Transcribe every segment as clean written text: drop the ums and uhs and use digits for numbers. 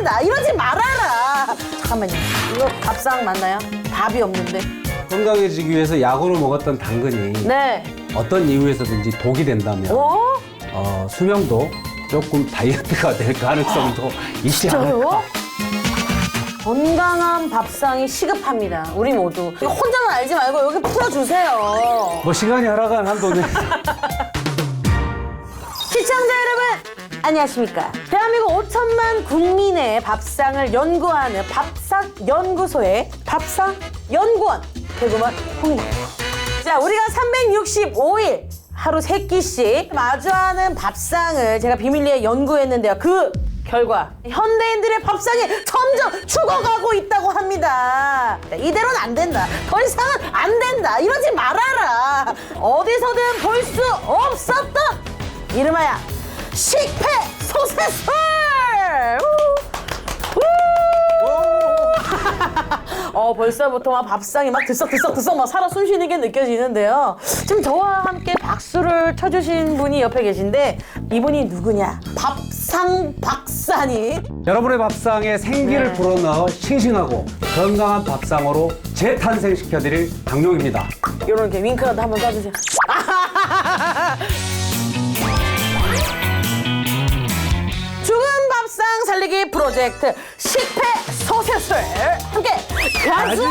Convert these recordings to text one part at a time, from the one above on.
된다. 이러지 말아라. 잠깐만요. 이거 밥상 맞나요? 밥이 없는데. 건강해지기 위해서 약으로 먹었던 당근이 네. 어떤 이유에서든지 독이 된다면 어? 수명도 조금 다이어트가 될 가능성도 있지 않을까. 진짜요? 건강한 밥상이 시급합니다. 우리 모두. 이거 혼자만 알지 말고 여기 풀어주세요. 뭐 시간이 허락한 한도는 시청자 여러분, 안녕하십니까. 대한민국 5천만 국민의 밥상을 연구하는 밥상연구소의 밥상연구원 개그맨 홍입니다. 자, 우리가 365일 하루 3끼씩 마주하는 밥상을 제가 비밀리에 연구했는데요. 그 결과 현대인들의 밥상이 점점 죽어가고 있다고 합니다. 이대로는 안 된다. 더 이상은 안 된다. 이러지 말아라. 어디서든 볼 수 없었던 이름하여 식폐소생술! 벌써부터 막 밥상이 막 들썩들썩 막 살아 숨쉬는 게 느껴지는데요. 지금 저와 함께 박수를 쳐주신 분이 옆에 계신데 이분이 누구냐? 밥상 박사님. 여러분의 밥상에 생기를 네. 불어넣어 싱싱하고 건강한 밥상으로 재탄생시켜드릴 강용입니다. 이렇게 윙크라도 한번 쏴주세요. 죽은 밥상 살리기 프로젝트 식폐소생술 함께 가자!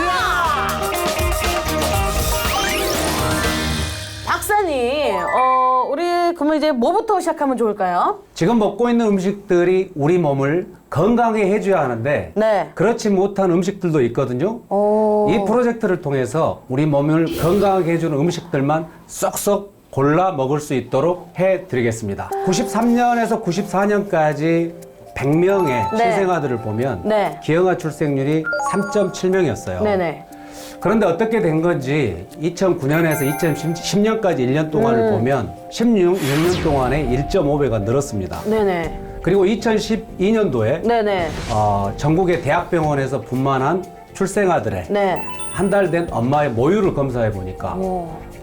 박사님, 우리 그러면 이제 뭐부터 시작하면 좋을까요? 지금 먹고 있는 음식들이 우리 몸을 건강하게 해줘야 하는데 네. 그렇지 못한 음식들도 있거든요. 이 프로젝트를 통해서 우리 몸을 건강하게 해주는 음식들만 쏙쏙 골라 먹을 수 있도록 해드리겠습니다. 93년에서 94년까지 100명의 네. 신생아들을 보면 네. 기형아 출생률이 3.7명이었어요. 네네. 그런데 어떻게 된 건지 2009년에서 2010년까지 1년 동안을 보면 16년 동안에 1.5배가 늘었습니다. 네네. 그리고 2012년도에 네네. 전국의 대학병원에서 분만한 출생아들의 네. 한 달 된 엄마의 모유를 검사해 보니까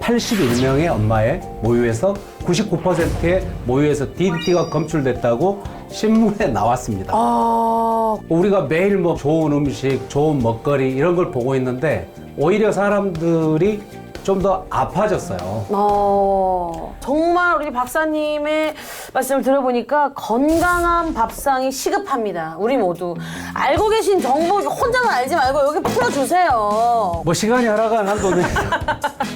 81명의 엄마의 모유에서 99%의 모유에서 DDT가 검출됐다고 신문에 나왔습니다. 우리가 매일 뭐 좋은 음식, 좋은 먹거리 이런 걸 보고 있는데 오히려 사람들이 좀 더 아파졌어요. 정말 우리 박사님의 말씀을 들어보니까 건강한 밥상이 시급합니다. 우리 모두. 알고 계신 정보 혼자만 알지 말고 여기 풀어주세요. 뭐 시간이 허락한 한도는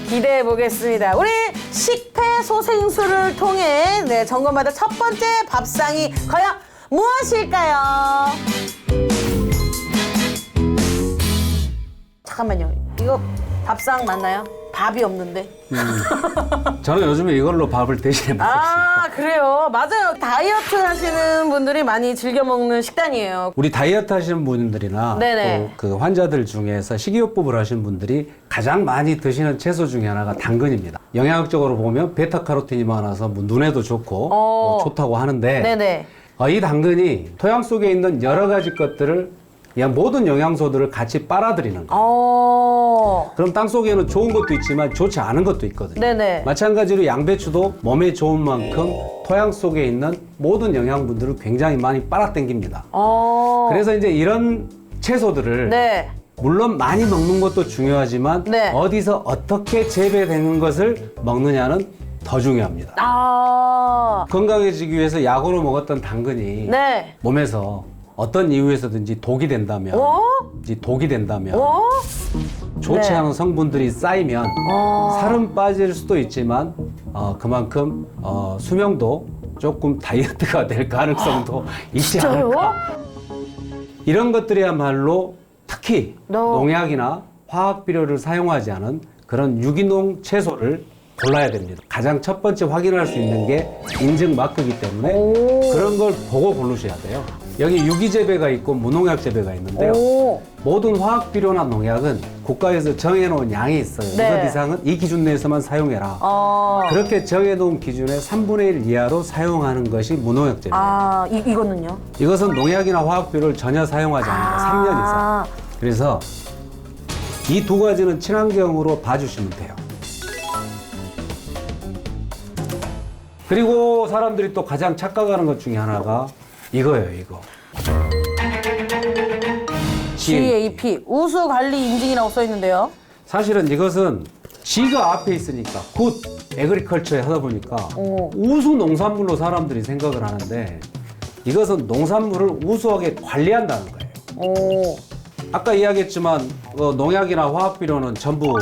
기대해 보겠습니다. 우리 식폐소생술을 통해 점검받을 첫 번째 밥상이 과연 무엇일까요? 잠깐만요. 이거 밥상 맞나요? 밥이 없는데. 저는 요즘에 이걸로 밥을 대신해 먹고 있습니다. 그래요. 맞아요. 다이어트 하시는 분들이 많이 즐겨 먹는 식단이에요. 우리 다이어트 하시는 분들이나 네네. 또 그 환자들 중에서 식이요법을 하시는 분들이 가장 많이 드시는 채소 중에 하나가 당근입니다. 영양학적으로 보면 베타카로틴이 많아서 뭐 눈에도 좋고 뭐 좋다고 하는데 네네. 이 당근이 토양 속에 있는 여러 가지 것들을 그냥 모든 영양소들을 같이 빨아들이는 거예요. 그럼 땅 속에는 좋은 것도 있지만 좋지 않은 것도 있거든요. 네네. 마찬가지로 양배추도 몸에 좋은 만큼 토양 속에 있는 모든 영양분들을 굉장히 많이 빨아당깁니다. 그래서 이제 이런 채소들을 네. 물론 많이 먹는 것도 중요하지만 네. 어디서 어떻게 재배되는 것을 먹느냐는 더 중요합니다. 건강해지기 위해서 약으로 먹었던 당근이 네. 몸에서 어떤 이유에서든지 독이 된다면 좋지 네. 않은 성분들이 쌓이면 살은 빠질 수도 있지만 그만큼 수명도 조금 다이어트가 될 가능성도 있지 않을까. 이런 것들이야말로 특히 농약이나 화학 비료를 사용하지 않은 그런 유기농 채소를 골라야 됩니다. 가장 첫 번째 확인할 수 있는 게 인증 마크이기 때문에 그런 걸 보고 고르셔야 돼요. 여기 유기재배가 있고 무농약 재배가 있는데요. 모든 화학 비료나 농약은 국가에서 정해놓은 양이 있어요. 네. 이것 이상은 이 기준 내에서만 사용해라. 그렇게 정해놓은 기준의 3분의 1 이하로 사용하는 것이 무농약 재배예요. 이거는요? 이것은 농약이나 화학 비료를 전혀 사용하지 않는다. 3년 이상. 그래서 이 두 가지는 친환경으로 봐주시면 돼요. 그리고 사람들이 또 가장 착각하는 것 중에 하나가 이거예요, 이거. GAP 우수 관리 인증이라고 써 있는데요. 사실은 이것은 G가 앞에 있으니까 굿 에그리컬처에 하다 보니까 우수 농산물로 사람들이 생각을 하는데 이것은 농산물을 우수하게 관리한다는 거예요. 오. 아까 이야기했지만 농약이나 화학비료는 전부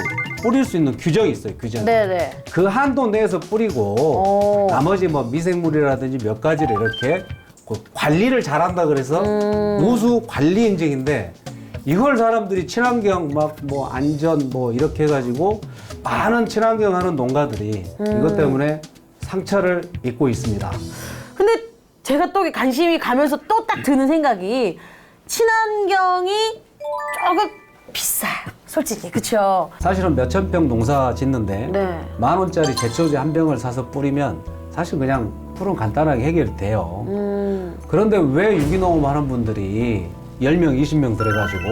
뿌릴 수 있는 규정이 있어요. 규정. 네네. 그 한도 내에서 뿌리고 나머지 뭐 미생물이라든지 몇 가지를 이렇게 그 관리를 잘한다 그래서 우수 관리 인증인데 이걸 사람들이 친환경 막 뭐 안전 뭐 이렇게 해가지고 많은 친환경 하는 농가들이 이것 때문에 상처를 입고 있습니다. 근데 제가 또 관심이 가면서 또 딱 드는 생각이 친환경이 조금 비싸요. 솔직히 그쵸? 사실은 몇천 평 농사 짓는데 네. 10,000원짜리 제초제 한 병을 사서 뿌리면 사실 그냥 풀은 간단하게 해결돼요. 그런데 왜 유기농업 하는 분들이 10명, 20명 들어가지고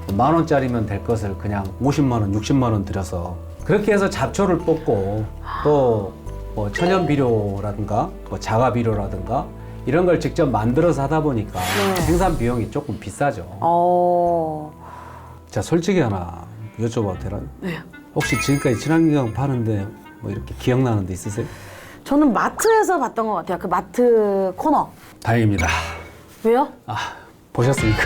10,000원짜리면 될 것을 그냥 50만 원, 60만 원 들여서 그렇게 해서 잡초를 뽑고 또 뭐 천연 비료라든가 뭐 자가 비료라든가 이런 걸 직접 만들어서 하다 보니까 생산 비용이 조금 비싸죠. 자, 솔직히 하나 여쭤봐도 되나요? 네. 혹시 지금까지 친환경 파는데 뭐 이렇게 기억나는 데 있으세요? 저는 마트에서 봤던 것 같아요. 그 마트 코너. 다행입니다. 왜요? 아, 보셨습니까?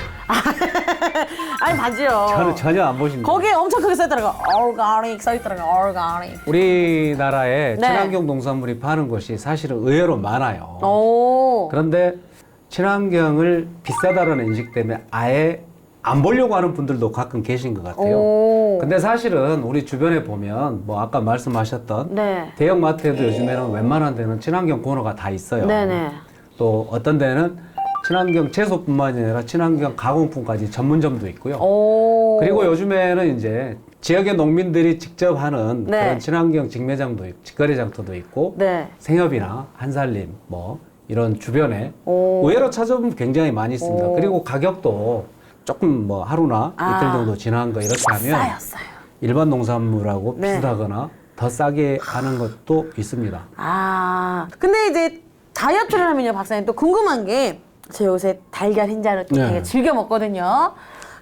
아니 맞죠. 저는 전혀 안 보신 거예요. 거기에 엄청 크게 써있더라고요. 오르가닉 써있더라고요. 오르가닉. 우리나라에 네. 친환경 농산물이 파는 곳이 사실은 의외로 많아요. 오. 그런데 친환경을 비싸다는 인식 때문에 아예 안 보려고 하는 분들도 가끔 계신 것 같아요. 오. 근데 사실은 우리 주변에 보면 뭐 아까 말씀하셨던 네. 대형 마트에도 요즘에는 웬만한 데는 친환경 코너가 다 있어요. 네네. 또 어떤 데는 친환경 채소뿐만이 아니라 친환경 가공품까지 전문점도 있고요. 오. 그리고 요즘에는 이제 지역의 농민들이 직접 하는 네. 그런 친환경 직매장도 있고 직거래장터도 있고 네. 생협이나 한살림 뭐 이런 주변에 오. 의외로 찾아보면 굉장히 많이 있습니다. 오. 그리고 가격도 조금 뭐 하루나 이틀 정도 지난 거 이렇게 하면 싸요. 일반 농산물하고 네. 비슷하거나 더 싸게 하는 것도 있습니다. 아. 근데 이제 다이어트를 하면요, 박사님 또 궁금한 게 제가 요새 달걀 흰자를 또 네. 되게 즐겨 먹거든요.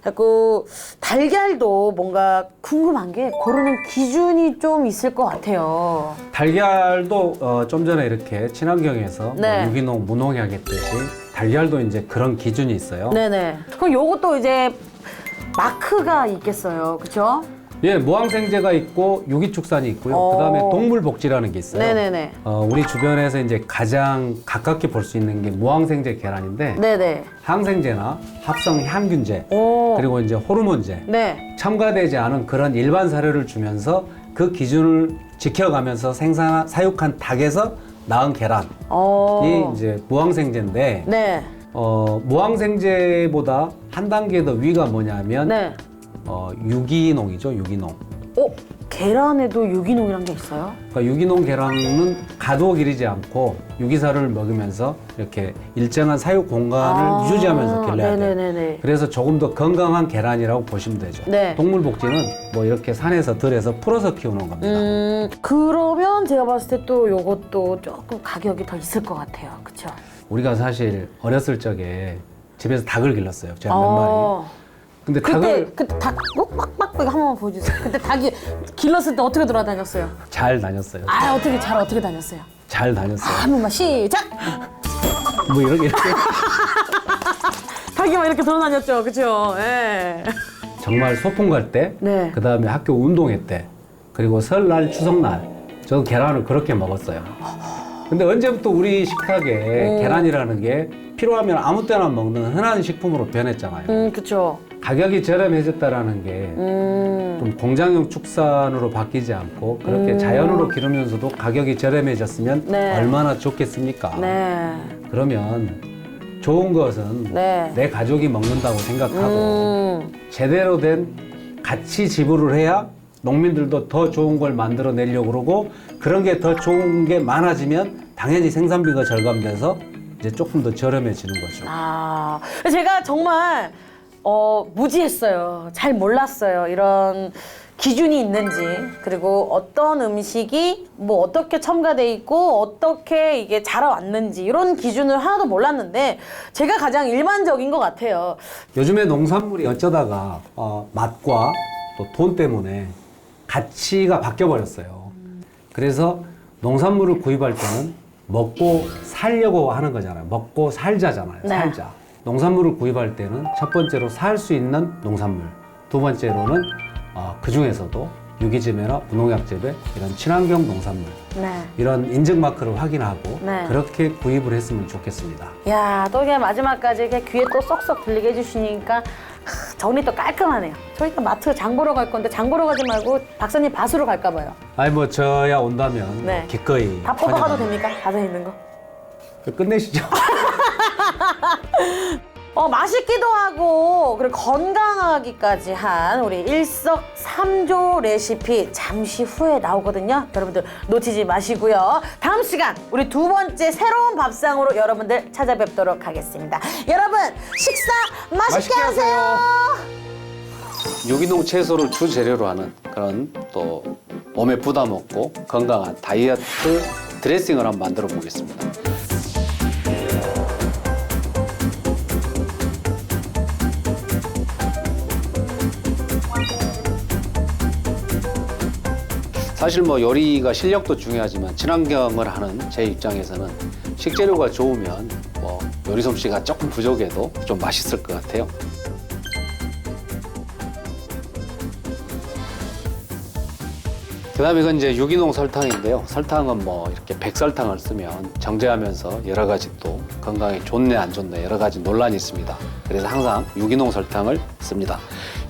그래갖고 달걀도 뭔가 궁금한 게 고르는 기준이 좀 있을 것 같아요. 달걀도 좀 전에 이렇게 친환경에서 네. 뭐 유기농, 무농약 했듯이 달걀도 이제 그런 기준이 있어요. 네네. 그럼 요것도 이제 마크가 있겠어요, 그렇죠? 예, 무항생제가 있고 유기축산이 있고요. 어. 그다음에 동물복지라는 게 있어요. 네네네. 우리 주변에서 이제 가장 가깝게 볼 수 있는 게 무항생제 계란인데 네네. 항생제나 합성 향균제 오. 그리고 이제 호르몬제 네. 첨가되지 않은 그런 일반 사료를 주면서 그 기준을 지켜가면서 사육한 닭에서 낳은 계란이 이제 무항생제인데 네. 무항생제보다 한 단계 더 위가 뭐냐면 네. 유기농이죠, 유기농. 계란에도 유기농이란 게 있어요? 그러니까 유기농 계란은 가두어 기르지 않고 유기사료를 먹으면서 이렇게 일정한 사육 공간을 유지하면서 길러야 돼요. 네네네네. 그래서 조금 더 건강한 계란이라고 보시면 되죠. 네. 동물복지는 뭐 이렇게 산에서 들에서 풀어서 키우는 겁니다. 그러면 제가 봤을 때 또 요것도 조금 가격이 더 있을 것 같아요. 그쵸? 우리가 사실 어렸을 적에 집에서 닭을 길렀어요. 제가 몇 마리. 근데 그때 닭 빡빡빡 한 번만 보여주세요. 그때 닭이 길렀을 때 어떻게 돌아다녔어요? 잘 다녔어요. 어떻게 다녔어요? 잘 다녔어요. 한 번만 시작! 뭐 이렇게 닭이 막 이렇게 돌아다녔죠. 그쵸? 예. 정말 소풍 갈 때, 네. 그 다음에 학교 운동회 때, 그리고 설날, 추석날, 저는 계란을 그렇게 먹었어요. 근데 언제부터 우리 식탁에 계란이라는 게 필요하면 아무 때나 먹는 흔한 식품으로 변했잖아요. 그쵸. 가격이 저렴해졌다라는 게 좀 공장용 축산으로 바뀌지 않고 그렇게 자연으로 기르면서도 가격이 저렴해졌으면 네. 얼마나 좋겠습니까? 네. 그러면 좋은 것은 네. 내 가족이 먹는다고 생각하고 제대로 된 가치 지불을 해야 농민들도 더 좋은 걸 만들어내려고 그러고 그런 게 더 좋은 게 많아지면 당연히 생산비가 절감돼서 이제 조금 더 저렴해지는 거죠. 제가 정말 무지했어요. 잘 몰랐어요. 이런 기준이 있는지, 그리고 어떤 음식이 뭐 어떻게 첨가돼 있고 어떻게 이게 자라왔는지 이런 기준을 하나도 몰랐는데 제가 가장 일반적인 것 같아요. 요즘에 농산물이 어쩌다가 맛과 또 돈 때문에 가치가 바뀌어 버렸어요. 그래서 농산물을 구입할 때는 먹고 살려고 하는 거잖아요. 먹고 살자잖아요. 네. 살자. 농산물을 구입할 때는 첫 번째로 살 수 있는 농산물, 두 번째로는 그 중에서도 유기재배나 무농약 재배 이런 친환경 농산물 네. 이런 인증 마크를 확인하고 네. 그렇게 구입을 했으면 좋겠습니다. 야, 또 그냥 마지막까지 이렇게 귀에 또 쏙쏙 들리게 해주시니까 정리 또 깔끔하네요. 저희 또 마트 장 보러 갈 건데 장 보러 가지 말고 박사님 밭으로 갈까 봐요. 아니 뭐 저야 온다면 네. 기꺼이 밥 뽑아가도 환영합니다. 됩니까? 밭에 있는 거? 끝내시죠. 맛있기도 하고 그리고 건강하기까지 한 우리 일석삼조 레시피 잠시 후에 나오거든요. 여러분들 놓치지 마시고요. 다음 시간 우리 두 번째 새로운 밥상으로 여러분들 찾아뵙도록 하겠습니다. 여러분 식사 맛있게 하세요. 유기농 채소를 주 재료로 하는 그런 또 몸에 부담 없고 건강한 다이어트 드레싱을 한번 만들어 보겠습니다. 사실 뭐 요리가 실력도 중요하지만 친환경을 하는 제 입장에서는 식재료가 좋으면 뭐 요리 솜씨가 조금 부족해도 좀 맛있을 것 같아요. 그다음에 이건 이제 유기농 설탕인데요. 설탕은 뭐 이렇게 백설탕을 쓰면 정제하면서 여러 가지 또 건강에 좋네 안 좋네 여러 가지 논란이 있습니다. 그래서 항상 유기농 설탕을 씁니다.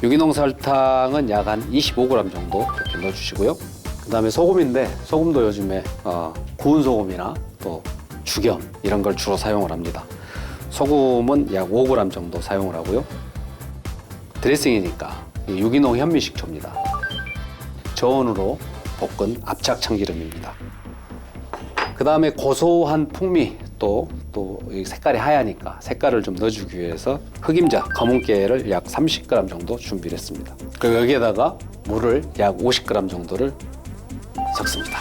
유기농 설탕은 약 한 25g 정도 이렇게 넣어주시고요. 그다음에 소금인데 소금도 요즘에 구운 소금이나 또 죽염 이런 걸 주로 사용을 합니다. 소금은 약 5g 정도 사용을 하고요. 드레싱이니까 유기농 현미식초입니다. 저온으로 볶은 압착 참기름입니다. 그다음에 고소한 풍미 또 이 색깔이 하얘니까 색깔을 좀 넣어주기 위해서 흑임자 검은깨를 약 30g 정도 준비를 했습니다. 그리고 여기에다가 물을 약 50g 정도를 섞습니다.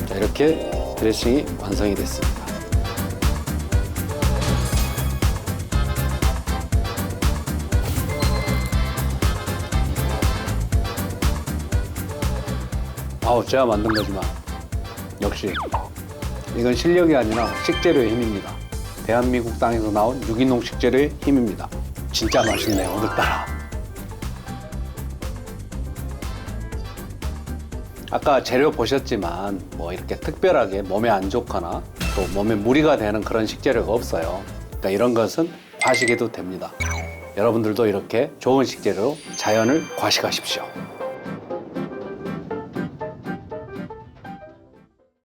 자, 이렇게 드레싱이 완성이 됐습니다. 제가 만든 거지만 역시 이건 실력이 아니라 식재료의 힘입니다. 대한민국 땅에서 나온 유기농 식재료의 힘입니다. 진짜 맛있네요, 오늘따라. 아까 재료 보셨지만 뭐 이렇게 특별하게 몸에 안 좋거나 또 몸에 무리가 되는 그런 식재료가 없어요. 그러니까 이런 것은 과식해도 됩니다. 여러분들도 이렇게 좋은 식재료로 자연을 과식하십시오.